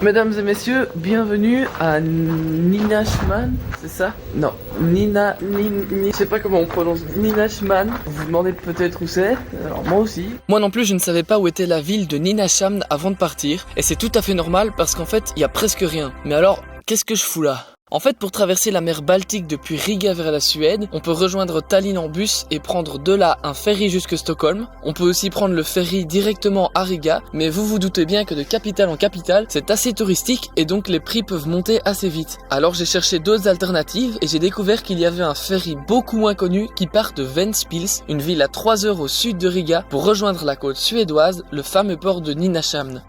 Mesdames et messieurs, bienvenue à Ninashman, c'est ça? Non, je sais pas comment on prononce, Ninashman. Vous vous demandez peut-être où c'est, alors moi aussi. Moi non plus, je ne savais pas où était la ville de Ninashman avant de partir, et c'est tout à fait normal parce qu'en fait, il y a presque rien. Mais alors, qu'est-ce que je fous là? En fait, pour traverser la mer Baltique depuis Riga vers la Suède, on peut rejoindre Tallinn en bus et prendre de là un ferry jusque Stockholm. On peut aussi prendre le ferry directement à Riga, mais vous vous doutez bien que de capitale en capitale, c'est assez touristique et donc les prix peuvent monter assez vite. Alors j'ai cherché d'autres alternatives et j'ai découvert qu'il y avait un ferry beaucoup moins connu qui part de Ventspils, une ville à 3 heures au sud de Riga, pour rejoindre la côte suédoise, le fameux port de Nynäshamn.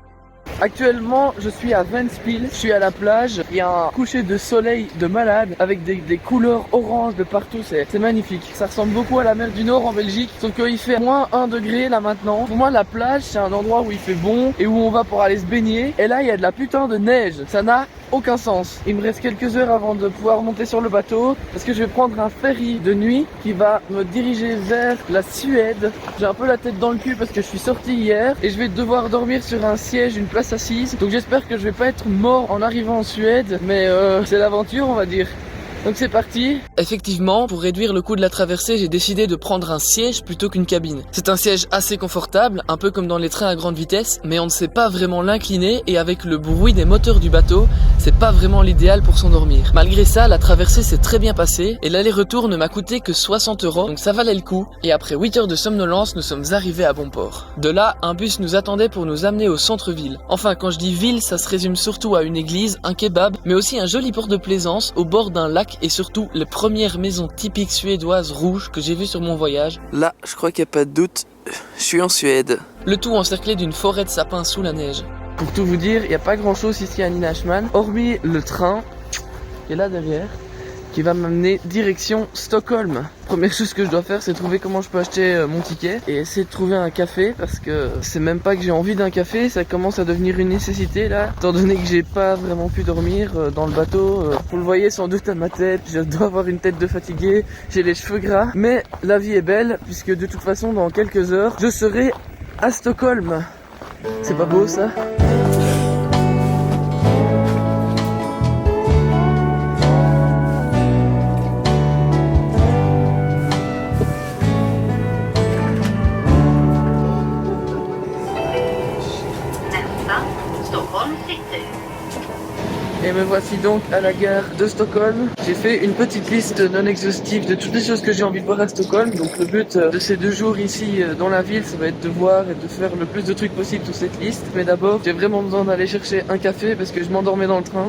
Actuellement, je suis à Ventspils, je suis à la plage, il y a un coucher de soleil de malade avec des couleurs orange de partout, c'est magnifique. Ça ressemble beaucoup à la mer du Nord en Belgique, sauf qu'il fait moins 1 degré là maintenant. Pour moi, la plage, c'est un endroit où il fait bon et où on va pour aller se baigner. Et là, il y a de la putain de neige, ça n'a aucun sens. Il me reste quelques heures avant de pouvoir monter sur le bateau parce que je vais prendre un ferry de nuit qui va me diriger vers la Suède. J'ai un peu la tête dans le cul parce que je suis sorti hier et je vais devoir dormir sur un siège, une place assise. Donc j'espère que je vais pas être mort en arrivant en Suède, mais c'est l'aventure, on va dire. Donc c'est parti. Effectivement, pour réduire le coût de la traversée, j'ai décidé de prendre un siège plutôt qu'une cabine. C'est un siège assez confortable, un peu comme dans les trains à grande vitesse, mais on ne sait pas vraiment l'incliner et avec le bruit des moteurs du bateau, c'est pas vraiment l'idéal pour s'endormir. Malgré ça, la traversée s'est très bien passée et l'aller-retour ne m'a coûté que 60 €, donc ça valait le coup. Et après 8 heures de somnolence, nous sommes arrivés à bon port. De là, un bus nous attendait pour nous amener au centre-ville. Enfin, quand je dis ville, ça se résume surtout à une église, un kebab, mais aussi un joli port de plaisance au bord d'un lac et surtout les premières maisons typiques suédoises rouges que j'ai vues sur mon voyage. Là, je crois qu'il n'y a pas de doute, je suis en Suède. Le tout encerclé d'une forêt de sapins sous la neige. Pour tout vous dire, il n'y a pas grand chose ici à Nynäshamn, hormis le train qui est là derrière, qui va m'amener direction Stockholm. Première chose que je dois faire, c'est trouver comment je peux acheter mon ticket et essayer de trouver un café parce que c'est même pas que j'ai envie d'un café, ça commence à devenir une nécessité là, étant donné que j'ai pas vraiment pu dormir dans le bateau. Vous le voyez sans doute à ma tête, je dois avoir une tête de fatigué, j'ai les cheveux gras, mais la vie est belle puisque de toute façon dans quelques heures, je serai à Stockholm. C'est pas beau ça ? Et me voici donc à la gare de Stockholm. J'ai fait une petite liste non exhaustive de toutes les choses que j'ai envie de voir à Stockholm. Donc le but de ces 2 jours ici dans la ville, ça va être de voir et de faire le plus de trucs possible sur cette liste. Mais d'abord, j'ai vraiment besoin d'aller chercher un café parce que je m'endormais dans le train.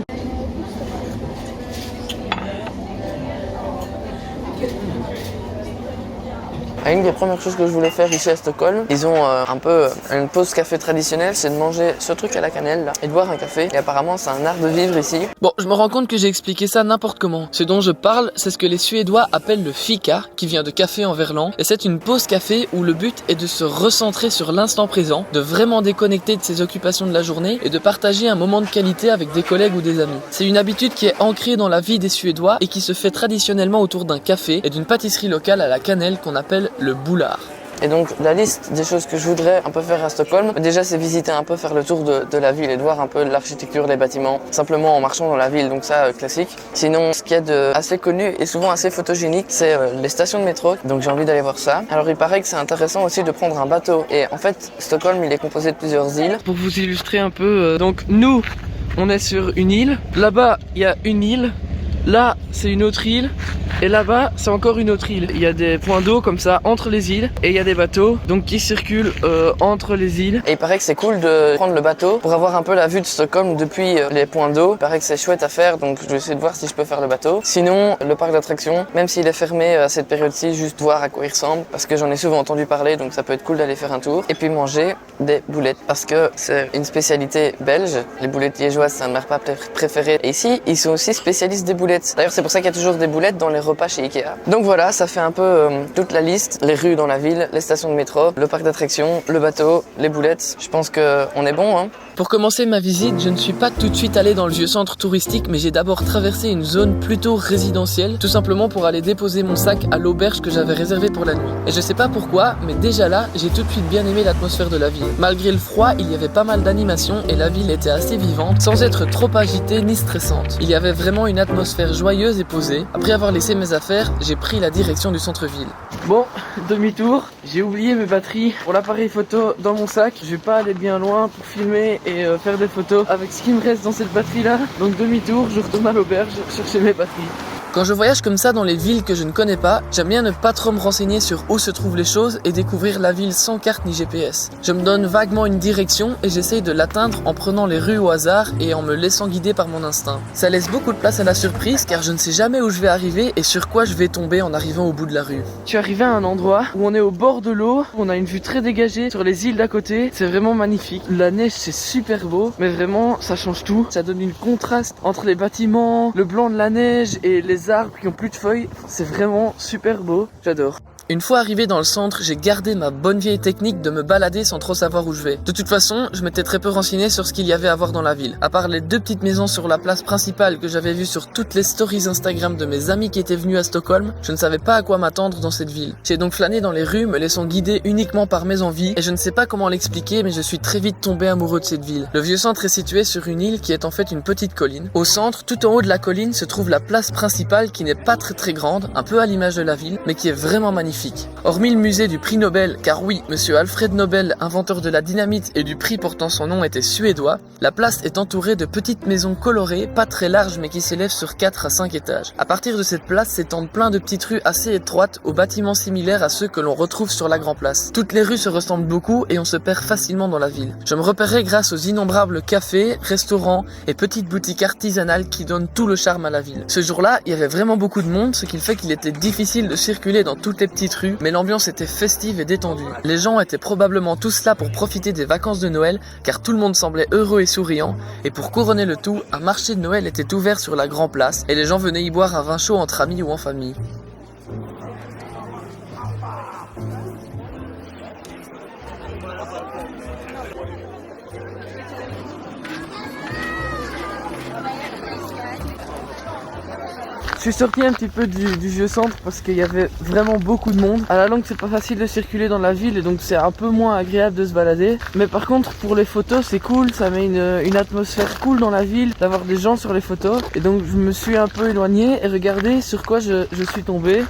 Une des premières choses que je voulais faire ici à Stockholm, ils ont un peu une pause café traditionnelle, c'est de manger ce truc à la cannelle là et de boire un café. Et apparemment c'est un art de vivre ici. Bon, je me rends compte que j'ai expliqué ça n'importe comment. Ce dont je parle, c'est ce que les Suédois appellent le fika, qui vient de café en verlan. Et c'est une pause café où le but est de se recentrer sur l'instant présent, de vraiment déconnecter de ses occupations de la journée et de partager un moment de qualité avec des collègues ou des amis. C'est une habitude qui est ancrée dans la vie des Suédois et qui se fait traditionnellement autour d'un café et d'une pâtisserie locale à la cannelle qu'on appelle le boulard. Et donc la liste des choses que je voudrais un peu faire à Stockholm, déjà c'est visiter un peu, faire le tour de la ville et de voir un peu l'architecture, les bâtiments, simplement en marchant dans la ville, donc ça classique. Sinon ce qu'il y a de assez connu et souvent assez photogénique, c'est les stations de métro, donc j'ai envie d'aller voir ça. Alors il paraît que c'est intéressant aussi de prendre un bateau et en fait Stockholm il est composé de plusieurs îles. Pour vous illustrer un peu, donc nous on est sur une île, là-bas il y a une île, là c'est une autre île. Et là-bas, c'est encore une autre île. Il y a des points d'eau comme ça entre les îles et il y a des bateaux donc qui circulent entre les îles. Et il paraît que c'est cool de prendre le bateau pour avoir un peu la vue de Stockholm depuis les points d'eau. Il paraît que c'est chouette à faire, donc je vais essayer de voir si je peux faire le bateau. Sinon, le parc d'attractions, même s'il est fermé à cette période-ci, juste voir à quoi il ressemble parce que j'en ai souvent entendu parler, donc ça peut être cool d'aller faire un tour. Et puis manger des boulettes parce que c'est une spécialité belge. Les boulettes liégeoises, c'est un de mes repas préférés. Et ici, ils sont aussi spécialistes des boulettes. D'ailleurs, c'est pour ça qu'il y a toujours des boulettes dans les repas repas chez Ikea. Donc voilà, ça fait un peu toute la liste, les rues dans la ville, les stations de métro, le parc d'attractions, le bateau, les boulettes. Je pense qu'on est bon, hein. Pour commencer ma visite, je ne suis pas tout de suite allé dans le vieux centre touristique, mais j'ai d'abord traversé une zone plutôt résidentielle, tout simplement pour aller déposer mon sac à l'auberge que j'avais réservée pour la nuit. Et je sais pas pourquoi, mais déjà là, j'ai tout de suite bien aimé l'atmosphère de la ville. Malgré le froid, il y avait pas mal d'animations et la ville était assez vivante, sans être trop agitée ni stressante. Il y avait vraiment une atmosphère joyeuse et posée. Après avoir laissé mes affaires, j'ai pris la direction du centre-ville. Bon, demi-tour, j'ai oublié mes batteries pour l'appareil photo dans mon sac. Je vais pas aller bien loin pour filmer et faire des photos avec ce qui me reste dans cette batterie là. Donc demi-tour, je retourne à l'auberge chercher mes batteries. Quand je voyage comme ça dans les villes que je ne connais pas, j'aime bien ne pas trop me renseigner sur où se trouvent les choses et découvrir la ville sans carte ni GPS. Je me donne vaguement une direction et j'essaye de l'atteindre en prenant les rues au hasard et en me laissant guider par mon instinct. Ça laisse beaucoup de place à la surprise car je ne sais jamais où je vais arriver et sur quoi je vais tomber en arrivant au bout de la rue. Je suis arrivé à un endroit où on est au bord de l'eau, on a une vue très dégagée sur les îles d'à côté, c'est vraiment magnifique. La neige c'est super beau, mais vraiment ça change tout. Ça donne une contraste entre les bâtiments, le blanc de la neige et les arbres qui ont plus de feuilles, c'est vraiment super beau, j'adore. Une fois arrivé dans le centre, j'ai gardé ma bonne vieille technique de me balader sans trop savoir où je vais. De toute façon, je m'étais très peu renseigné sur ce qu'il y avait à voir dans la ville. À part les 2 petites maisons sur la place principale que j'avais vues sur toutes les stories Instagram de mes amis qui étaient venus à Stockholm, je ne savais pas à quoi m'attendre dans cette ville. J'ai donc flâné dans les rues, me laissant guider uniquement par mes envies, et je ne sais pas comment l'expliquer, mais je suis très vite tombé amoureux de cette ville. Le vieux centre est situé sur une île qui est en fait une petite colline. Au centre, tout en haut de la colline, se trouve la place principale qui n'est pas très grande, un peu à l'image de la ville, mais qui est vraiment magnifique. Hormis le musée du prix Nobel, car oui, monsieur Alfred Nobel, inventeur de la dynamite et du prix portant son nom, était suédois, la place est entourée de petites maisons colorées, pas très larges mais qui s'élèvent sur 4 à 5 étages. À partir de cette place s'étendent plein de petites rues assez étroites aux bâtiments similaires à ceux que l'on retrouve sur la Grand Place. Toutes les rues se ressemblent beaucoup et on se perd facilement dans la ville. Je me repérais grâce aux innombrables cafés, restaurants et petites boutiques artisanales qui donnent tout le charme à la ville. Ce jour-là, il y avait vraiment beaucoup de monde, ce qui fait qu'il était difficile de circuler dans toutes les petites rues, mais l'ambiance était festive et détendue. Les gens étaient probablement tous là pour profiter des vacances de Noël, car tout le monde semblait heureux et souriant, et pour couronner le tout, un marché de Noël était ouvert sur la Grand Place, et les gens venaient y boire un vin chaud entre amis ou en famille. Je suis sorti un petit peu du vieux centre parce qu'il y avait vraiment beaucoup de monde. À la longue, c'est pas facile de circuler dans la ville et donc c'est un peu moins agréable de se balader. Mais par contre, pour les photos, c'est cool. Ça met une atmosphère cool dans la ville d'avoir des gens sur les photos. Et donc, je me suis un peu éloigné et regardez sur quoi je suis tombé.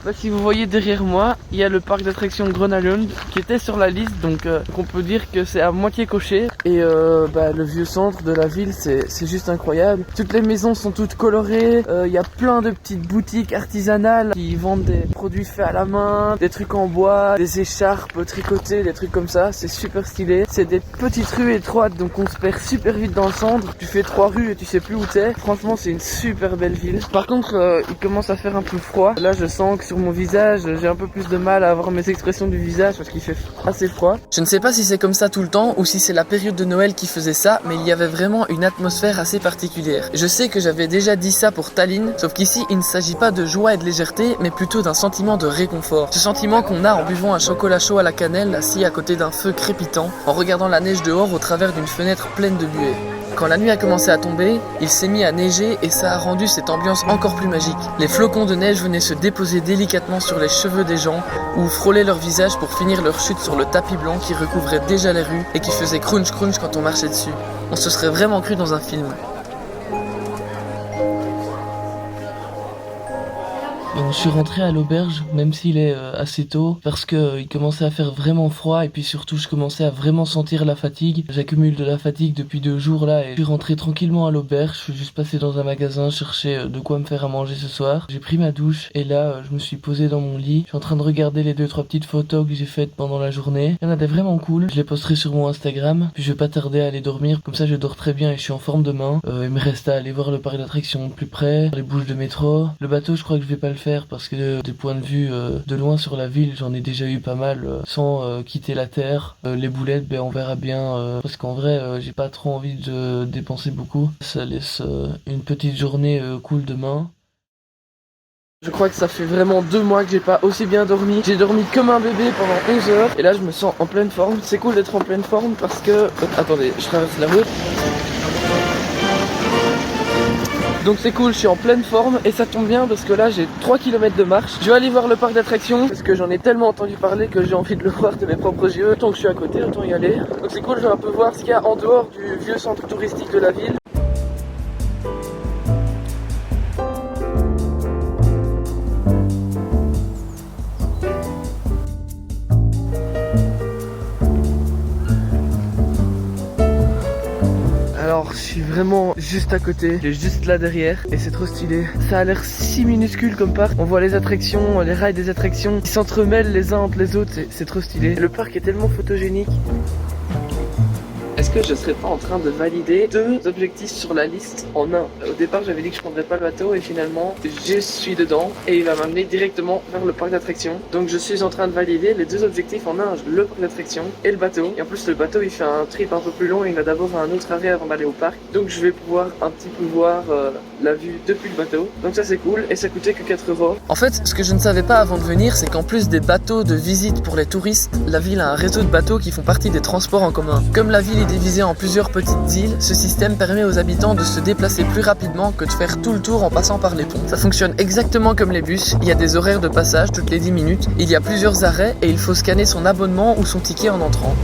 Là, si vous voyez derrière moi, il y a le parc d'attractions Grönalund qui était sur la liste, donc on peut dire que c'est à moitié coché. Et le vieux centre de la ville, c'est juste incroyable. Toutes les maisons sont toutes colorées, il y a plein de petites boutiques artisanales qui vendent des produits faits à la main, des trucs en bois, des écharpes tricotées, des trucs comme ça, c'est super stylé. C'est des petites rues étroites, donc on se perd super vite dans le centre. Tu fais 3 rues et tu sais plus où t'es. Franchement, c'est une super belle ville. Par contre, il commence à faire un peu froid. Là, je sens que sur mon visage, j'ai un peu plus de mal à avoir mes expressions du visage parce qu'il fait assez froid. Je ne sais pas si c'est comme ça tout le temps ou si c'est la période de Noël qui faisait ça, mais il y avait vraiment une atmosphère assez particulière. Je sais que j'avais déjà dit ça pour Tallinn, sauf qu'ici il ne s'agit pas de joie et de légèreté, mais plutôt d'un sentiment de réconfort. Ce sentiment qu'on a en buvant un chocolat chaud à la cannelle, assis à côté d'un feu crépitant, en regardant la neige dehors au travers d'une fenêtre pleine de buée. Quand la nuit a commencé à tomber, il s'est mis à neiger et ça a rendu cette ambiance encore plus magique. Les flocons de neige venaient se déposer délicatement sur les cheveux des gens ou frôler leur visage pour finir leur chute sur le tapis blanc qui recouvrait déjà les rues et qui faisait crunch crunch quand on marchait dessus. On se serait vraiment cru dans un film. Je suis rentré à l'auberge, même s'il est assez tôt, parce que il commençait à faire vraiment froid et puis surtout je commençais à vraiment sentir la fatigue. J'accumule de la fatigue depuis 2 jours là et je suis rentré tranquillement à l'auberge. Je suis juste passé dans un magasin chercher de quoi me faire à manger ce soir. J'ai pris ma douche et là je me suis posé dans mon lit. Je suis en train de regarder les 2-3 petites photos que j'ai faites pendant la journée. Il y en a des vraiment cool. Je les posterai sur mon Instagram. Puis je vais pas tarder à aller dormir. Comme ça je dors très bien et je suis en forme demain. Il me reste à aller voir le parc d'attractions de plus près, les bouches de métro. Le bateau je crois que je vais pas le faire parce que des points de vue de loin sur la ville, j'en ai déjà eu pas mal sans quitter la terre. Les boulettes, on verra bien parce qu'en vrai, j'ai pas trop envie de dépenser beaucoup. Ça laisse une petite journée cool demain. Je crois que ça fait vraiment 2 mois que j'ai pas aussi bien dormi. J'ai dormi comme un bébé pendant 11 heures. Et là je me sens en pleine forme. C'est cool d'être en pleine forme parce que... attendez, je traverse la route. Donc c'est cool, je suis en pleine forme et ça tombe bien parce que là j'ai 3 km de marche. Je vais aller voir le parc d'attractions parce que j'en ai tellement entendu parler que j'ai envie de le voir de mes propres yeux. Tant que je suis à côté, autant y aller. Donc c'est cool, je vais un peu voir ce qu'il y a en dehors du vieux centre touristique de la ville. Alors je suis vraiment juste à côté, il est juste là derrière et c'est trop stylé. Ça a l'air si minuscule comme parc. On voit les attractions, les rails des attractions qui s'entremêlent les uns entre les autres, c'est trop stylé. Le parc est tellement photogénique. Est-ce que je serais pas en train de valider 2 objectifs sur la liste en un? Au départ j'avais dit que je prendrais pas le bateau et finalement je suis dedans et il va m'amener directement vers le parc d'attractions. Donc je suis en train de valider les 2 objectifs en un, le parc d'attractions et le bateau. Et en plus le bateau il fait un trip un peu plus long, il va d'abord à un autre arrêt avant d'aller au parc. Donc je vais pouvoir un petit peu voir la vue depuis le bateau. Donc ça c'est cool et ça coûtait que 4 €. En fait ce que je ne savais pas avant de venir c'est qu'en plus des bateaux de visite pour les touristes, la ville a un réseau de bateaux qui font partie des transports en commun. Comme la ville est divisée en plusieurs petites îles, ce système permet aux habitants de se déplacer plus rapidement que de faire tout le tour en passant par les ponts. Ça fonctionne exactement comme les bus, il y a des horaires de passage toutes les 10 minutes, il y a plusieurs arrêts et il faut scanner son abonnement ou son ticket en entrant.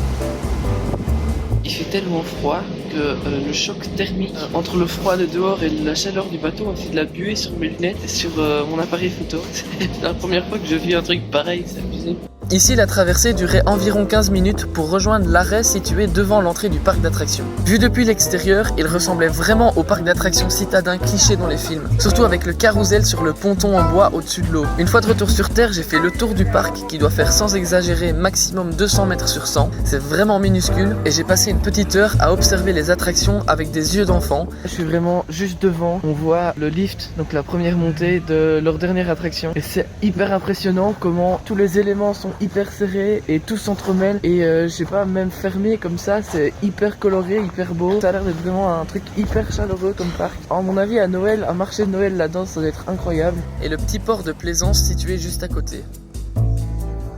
Il fait tellement froid que le choc thermique entre le froid de dehors et la chaleur du bateau a fait de la buée sur mes lunettes et sur mon appareil photo. C'est la première fois que je vis un truc pareil, c'est abusé. Ici, la traversée durait environ 15 minutes pour rejoindre l'arrêt situé devant l'entrée du parc d'attractions. Vu depuis l'extérieur, il ressemblait vraiment au parc d'attractions citadin cliché dans les films, surtout avec le carrousel sur le ponton en bois au-dessus de l'eau. Une fois de retour sur Terre, j'ai fait le tour du parc qui doit faire sans exagérer maximum 200 mètres sur 100. C'est vraiment minuscule et j'ai passé une petite heure à observer les attractions avec des yeux d'enfant. Je suis vraiment juste devant, on voit le lift, donc la première montée de leur dernière attraction. Et c'est hyper impressionnant comment tous les éléments sont hyper serré et tout s'entremêle et je sais pas, même fermé comme ça, c'est hyper coloré, hyper beau. Ça a l'air d'être vraiment un truc hyper chaleureux comme parc. À mon avis à Noël, un marché de Noël là-dedans ça doit être incroyable. Et le petit port de Plaisance situé juste à côté.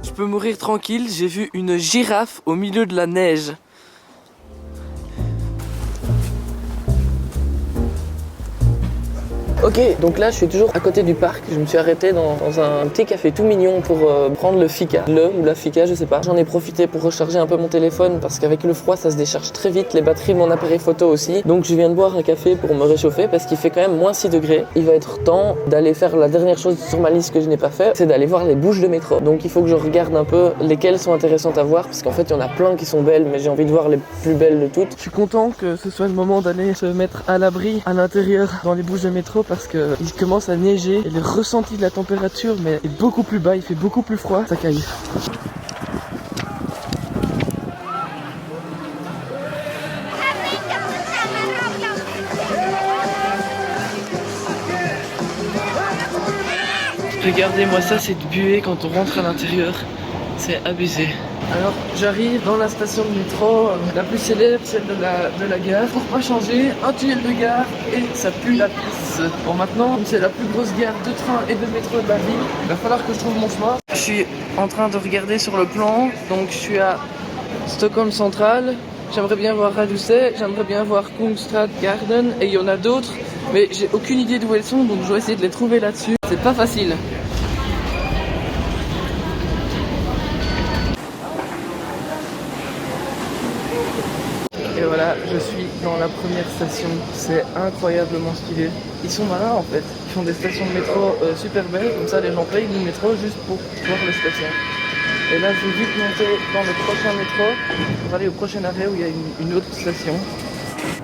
Je peux mourir tranquille, j'ai vu une girafe au milieu de la neige. Ok, donc là je suis toujours à côté du parc, je me suis arrêté dans un petit café tout mignon pour prendre le fika, ou la fika, je sais pas. J'en ai profité pour recharger un peu mon téléphone parce qu'avec le froid ça se décharge très vite, les batteries de mon appareil photo aussi. Donc je viens de boire un café pour me réchauffer parce qu'il fait quand même moins 6 degrés. Il va être temps d'aller faire la dernière chose sur ma liste que je n'ai pas fait, c'est d'aller voir les bouches de métro. Donc il faut que je regarde un peu lesquelles sont intéressantes à voir parce qu'en fait il y en a plein qui sont belles mais j'ai envie de voir les plus belles de toutes. Je suis content que ce soit le moment d'aller se mettre à l'abri à l'intérieur dans les bouches de métro parce que il commence à neiger et le ressenti de la température mais est beaucoup plus bas, il fait beaucoup plus froid, ça caille. Regardez-moi ça, cette buée quand on rentre à l'intérieur, c'est abusé. Alors j'arrive dans la station de métro, la plus célèbre, celle de la gare. Pour pas changer, un tunnel de gare et ça pue la pisse. Bon maintenant, c'est la plus grosse gare de train et de métro de la ville. Il va falloir que je trouve mon chemin. Je suis en train de regarder sur le plan, donc je suis à Stockholm Central. J'aimerais bien voir Radhuset, j'aimerais bien voir Kungsträd Garden et il y en a d'autres. Mais j'ai aucune idée d'où elles sont, donc je vais essayer de les trouver là-dessus. C'est pas facile. Et voilà, je suis dans la première station, c'est incroyablement stylé. Ils sont malins en fait, ils font des stations de métro super belles, comme ça les gens payent le métro juste pour voir les stations. Et là je vais vite monter dans le prochain métro pour aller au prochain arrêt où il y a une autre station.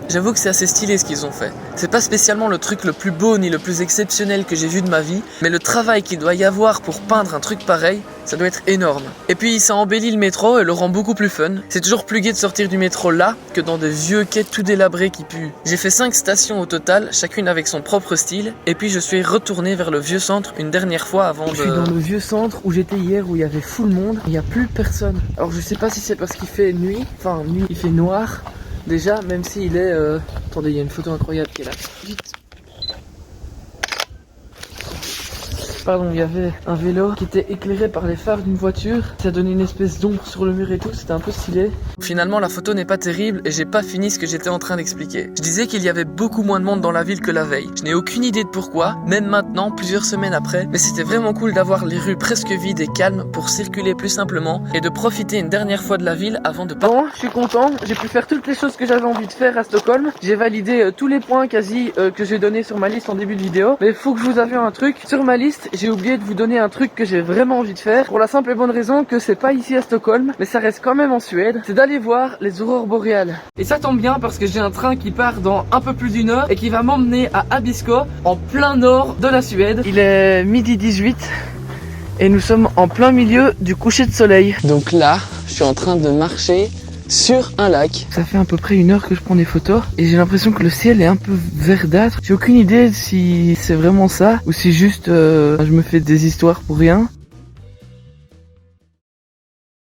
J'avoue que c'est assez stylé ce qu'ils ont fait. C'est pas spécialement le truc le plus beau ni le plus exceptionnel que j'ai vu de ma vie, mais le travail qu'il doit y avoir pour peindre un truc pareil, ça doit être énorme. Et puis ça embellit le métro et le rend beaucoup plus fun. C'est toujours plus gai de sortir du métro là que dans des vieux quais tout délabrés qui puent. J'ai fait 5 stations au total, chacune avec son propre style, et puis je suis retourné vers le vieux centre une dernière fois avant de... Je suis dans le vieux centre où j'étais hier, où il y avait full monde, il n'y a plus personne. Alors je sais pas si c'est parce qu'il fait nuit, il fait noir. Déjà, même s'il est... Attendez, il y a une photo incroyable qui est là. Vite. pardon, il y avait un vélo qui était éclairé par les phares d'une voiture. Ça donnait une espèce d'ombre sur le mur et tout, c'était un peu stylé. Finalement, la photo n'est pas terrible et j'ai pas fini ce que j'étais en train d'expliquer. Je disais qu'il y avait beaucoup moins de monde dans la ville que la veille. Je n'ai aucune idée de pourquoi, même maintenant, plusieurs semaines après, mais c'était vraiment cool d'avoir les rues presque vides et calmes pour circuler plus simplement et de profiter une dernière fois de la ville avant de partir. Bon, je suis content, j'ai pu faire toutes les choses que j'avais envie de faire à Stockholm. J'ai validé tous les points quasi que j'ai donnés sur ma liste en début de vidéo. Mais il faut que je vous avoue un truc, sur ma liste, j'ai oublié de vous donner un truc que j'ai vraiment envie de faire, pour la simple et bonne raison que c'est pas ici à Stockholm, mais ça reste quand même en Suède, c'est d'aller voir les aurores boréales. Et ça tombe bien parce que j'ai un train qui part dans un peu plus d'une heure et qui va m'emmener à Abisko, en plein nord de la Suède. Il est midi 18 et nous sommes en plein milieu du coucher de soleil. Donc là, je suis en train de marcher sur un lac. Ça fait à peu près une heure que je prends des photos et j'ai l'impression que le ciel est un peu verdâtre. J'ai aucune idée si c'est vraiment ça ou si juste je me fais des histoires pour rien.